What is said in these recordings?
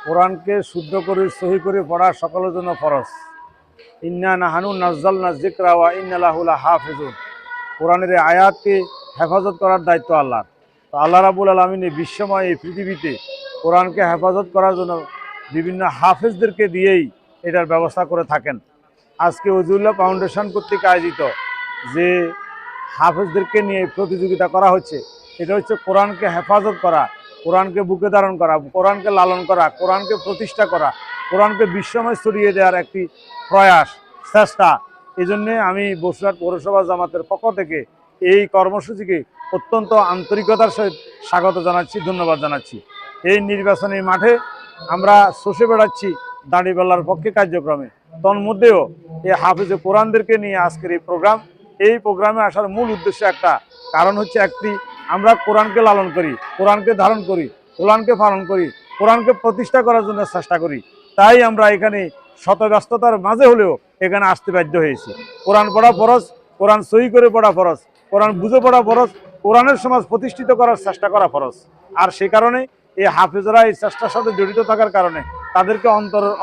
কোরআনকে শুদ্ধ করে সহি করে পড়া সকলের জন্য ফরজ। ইন্না নাহানু নাজ্জালনা যিকরা ওয়া ইন্না লাহু লাহাফিজুন। কোরআনের এই আয়াতকে হেফাজত করার দায়িত্ব আল্লাহর। তো আল্লাহ রাব্বুল আলামিন এই বিশ্বময় এই পৃথিবীতে কোরআনকে হেফাজত করার জন্য বিভিন্ন হাফেজদেরকে দিয়েই এটার ব্যবস্থা করে থাকেন। আজকে ওজিউল্লাহ ফাউন্ডেশন কর্তৃক আয়োজিত যে হাফেজদেরকে নিয়ে প্রতিযোগিতা করা হচ্ছে, এটা হচ্ছে কোরআনকে হেফাজত করা, কোরআনকে বুকে ধারণ করা, কোরআনকে লালন করা, কোরআনকে প্রতিষ্ঠা করা, কোরআনকে বিশ্বময় ছড়িয়ে দেওয়ার একটি প্রয়াস, চেষ্টা। এই জন্যে আমি বসিরহাট পৌরসভা জামাতের পক্ষ থেকে এই কর্মসূচিকে অত্যন্ত আন্তরিকতার সহিত স্বাগত জানাচ্ছি, ধন্যবাদ জানাচ্ছি। এই নির্বাচনী মাঠে আমরা চষে বেড়াচ্ছি দাঁড়িপাল্লার পক্ষে কার্যক্রমে, তন্মধ্যেও এই হাফিজে কোরআনদেরকে নিয়ে আজকের এই প্রোগ্রাম। এই প্রোগ্রামে আসার মূল উদ্দেশ্য একটা, কারণ হচ্ছে একটি, আমরা কোরআনকে লালন করি, কোরআনকে ধারণ করি, কোরআনকে পালন করি, কোরআনকে প্রতিষ্ঠা করার জন্য চেষ্টা করি। তাই আমরা এখানে শত ব্যস্ততার মাঝে হলেও এখানে আসতে বাধ্য হয়েছি। কোরআন পড়া ফরজ, কোরআন সহি করে পড়া ফরজ, কোরআন বুঝে পড়া ফরজ, কোরআনের সমাজ প্রতিষ্ঠিত করার চেষ্টা করা ফরজ। আর সে কারণে এই হাফেজরা এই চেষ্টার সাথে জড়িত থাকার কারণে তাদেরকে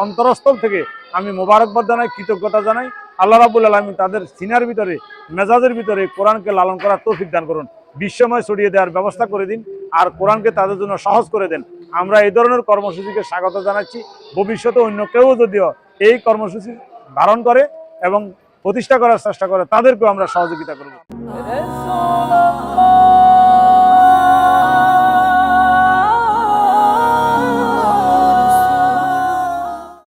অন্তরস্থল থেকে আমি মোবারকবাদ জানাই, কৃতজ্ঞতা জানাই। আল্লাহ রাব্বুল আলামিন তাদের সিনার ভিতরে, মেজাজের ভিতরে কোরআনকে লালন করার তৌফিক দান করুন, বিশ্বময় ছড়িয়ে দেওয়ার ব্যবস্থা করে দিন, আর কোরআনকে তাদের জন্য সহজ করে দেন। আমরা এই ধরনের কর্মসূচিকে স্বাগত জানাচ্ছি। ভবিষ্যতে অন্য কেউ যদিও এই কর্মসূচি ধারণ করে এবং প্রতিষ্ঠা করার চেষ্টা করে, তাদেরকেও আমরা সহযোগিতা করব।